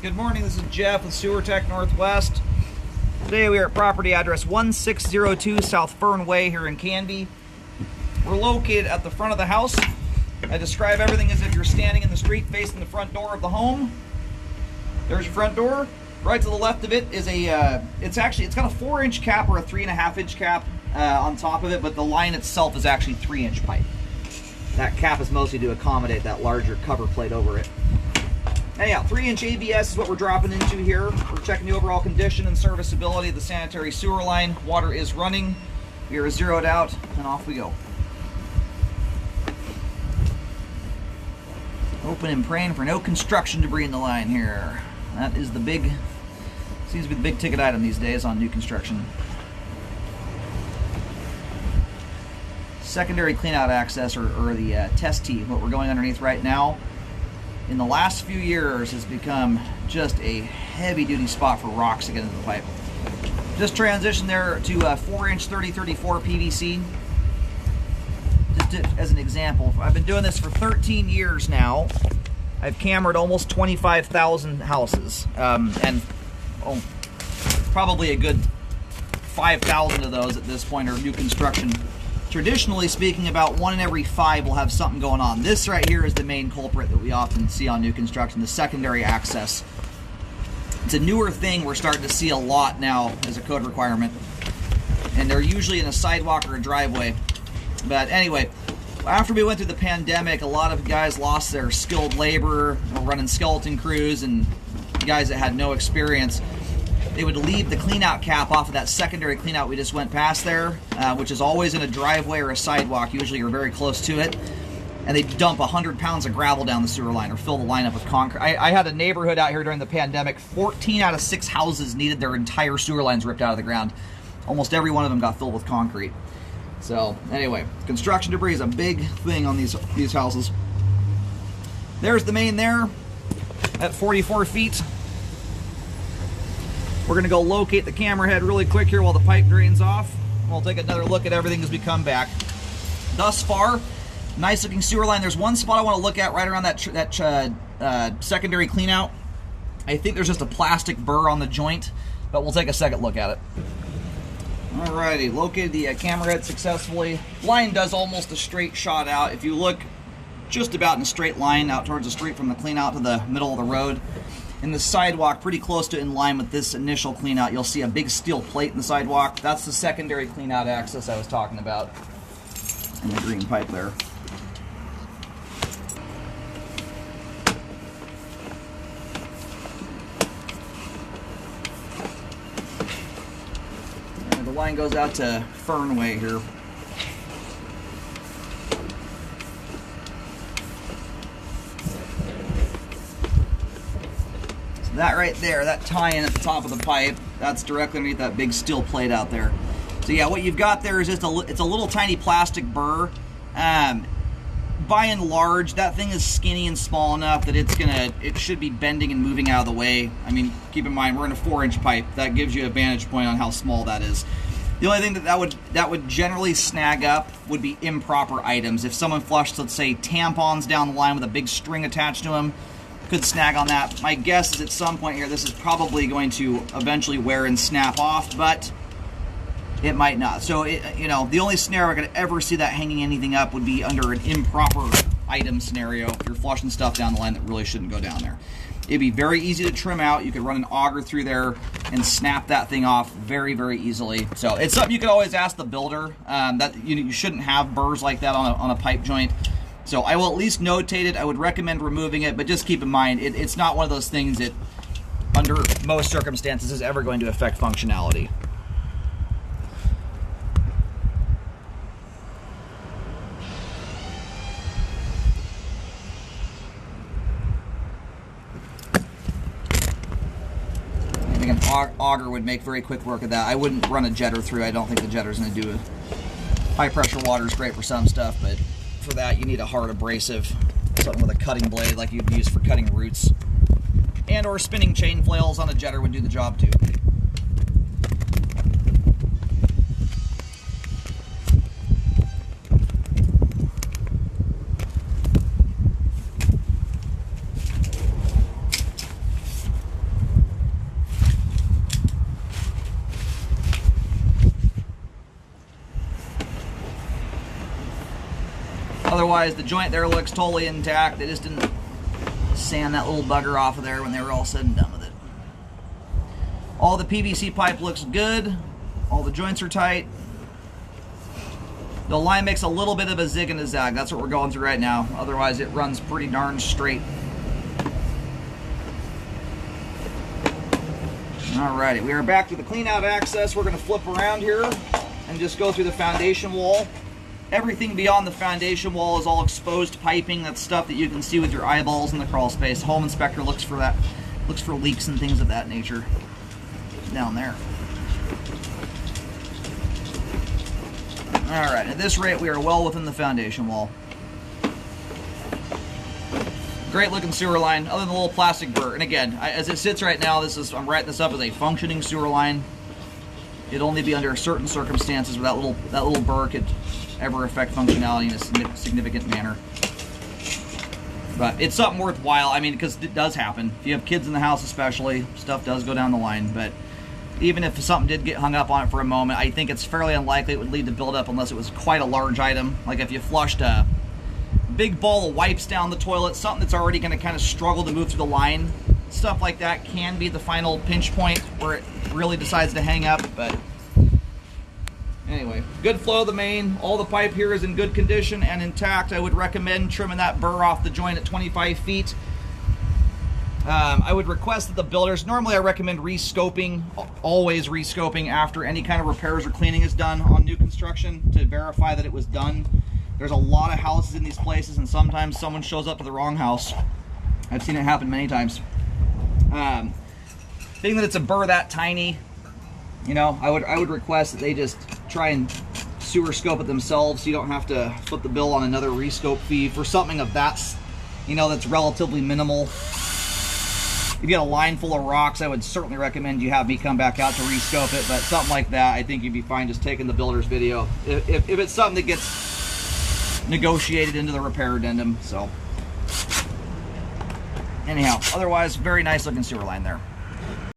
Good morning, this is Jeff with Sewer Tech Northwest. Today we are at property address 1602 South Fern Way here in Canby. We're located at the front of the house. I describe everything as if you're standing in the street facing the front door of the home. There's your front door. Right to the left of it is it's got a 4-inch cap or a 3.5-inch cap on top of it, but the line itself is actually 3-inch pipe. That cap is mostly to accommodate that larger cover plate over it. Anyhow, 3-inch ABS is what we're dropping into here. We're checking the overall condition and serviceability of the sanitary sewer line. Water is running. We are zeroed out, and off we go. Hoping and praying for no construction debris in the line here. That is seems to be the big ticket item these days on new construction. Secondary cleanout access, or the test tee, what we're going underneath right now, in the last few years has become just a heavy-duty spot for rocks to get into the pipe. Just transitioned there to 4-inch 3034 PVC. Just as an example, I've been doing this for 13 years now. I've cambered almost 25,000 houses, and probably a good 5,000 of those at this point are new construction. Traditionally speaking, about 1 in every 5 will have something going on. This right here is the main culprit that we often see on new construction, the secondary access. It's a newer thing we're starting to see a lot now as a code requirement, and they're usually in a sidewalk or a driveway. But anyway, after we went through the pandemic, a lot of guys lost their skilled labor, running skeleton crews, and guys that had no experience. They would leave the cleanout cap off of that secondary cleanout we just went past there, which is always in a driveway or a sidewalk, usually you're very close to it, and they dump 100 pounds of gravel down the sewer line or fill the line up with concrete. I had a neighborhood out here during the pandemic. 14 out of 6 houses needed their entire sewer lines ripped out of the ground. Almost every one of them got filled with concrete. So anyway, construction debris is a big thing on these houses. There's the main there at 44 feet. We're going to go locate the camera head really quick here while the pipe drains off. We'll take another look at everything as we come back. Thus far, nice looking sewer line. There's one spot I want to look at right around that secondary cleanout. I think there's just a plastic burr on the joint, but we'll take a second look at it. Alrighty, located the camera head successfully. Line does almost a straight shot out. If you look just about in a straight line out towards the street from the cleanout to the middle of the road, in the sidewalk, pretty close to in line with this initial cleanout, you'll see a big steel plate in the sidewalk. That's the secondary cleanout access I was talking about. And the green pipe there. And the line goes out to Fernway here. That right there, that tie-in at the top of the pipe, that's directly underneath that big steel plate out there. So yeah, what you've got there is just it's a little tiny plastic burr. By and large, that thing is skinny and small enough that it should be bending and moving out of the way. I mean, keep in mind, we're in a 4-inch pipe. That gives you a vantage point on how small that is. The only thing that would generally snag up would be improper items. If someone flushed, let's say, tampons down the line with a big string attached to them, could snag on that. My guess is at some point here, this is probably going to eventually wear and snap off, but it might not. So, the only scenario I could ever see that hanging anything up would be under an improper item scenario. If you're flushing stuff down the line that really shouldn't go down there. It'd be very easy to trim out. You could run an auger through there and snap that thing off very, very easily. So it's something you could always ask the builder. That you shouldn't have burrs like that on a pipe joint. So I will at least notate it. I would recommend removing it, but just keep in mind, it's not one of those things that, under most circumstances, is ever going to affect functionality. I think an auger would make very quick work of that. I wouldn't run a jetter through. I don't think the jetter's going to do it. High pressure water is great for some stuff, but for that you need a hard abrasive, something with a cutting blade like you'd use for cutting roots, and or spinning chain flails on a jetter would do the job too. Otherwise, the joint there looks totally intact. They just didn't sand that little bugger off of there when they were all said and done with it. All the PVC pipe looks good. All the joints are tight. The line makes a little bit of a zig and a zag. That's what we're going through right now. Otherwise, it runs pretty darn straight. Alrighty, we are back to the clean out access. We're going to flip around here and just go through the foundation wall. Everything beyond the foundation wall is all exposed piping. That's stuff that you can see with your eyeballs in the crawl space. Home inspector looks for that, looks for leaks and things of that nature down there. Alright, at this rate we are well within the foundation wall. Great looking sewer line, other than the little plastic burr. And again, as it sits right now, I'm writing this up as a functioning sewer line. It'd only be under certain circumstances where that little burr could ever affect functionality in a significant manner. But it's something worthwhile, I mean, because it does happen. If you have kids in the house especially, stuff does go down the line. But even if something did get hung up on it for a moment, I think it's fairly unlikely it would lead to buildup unless it was quite a large item. Like if you flushed a big ball of wipes down the toilet, something that's already going to kind of struggle to move through the line. Stuff like that can be the final pinch point where it really decides to hang up. But anyway, good flow of the main. All the pipe here is in good condition and intact. I would recommend trimming that burr off the joint at 25 feet. I would request that the builders, normally I recommend re-scoping, always re-scoping after any kind of repairs or cleaning is done on new construction to verify that it was done. There's a lot of houses in these places, and sometimes someone shows up to the wrong house. I've seen it happen many times. Being that it's a burr that tiny, you know, I would request that they just try and sewer scope it themselves so you don't have to foot the bill on another re-scope fee for something of that, you know, that's relatively minimal. If you get a line full of rocks, I would certainly recommend you have me come back out to re-scope it, but something like that, I think you'd be fine just taking the builder's video. If it's something that gets negotiated into the repair addendum, so. Anyhow, otherwise, very nice looking sewer line there.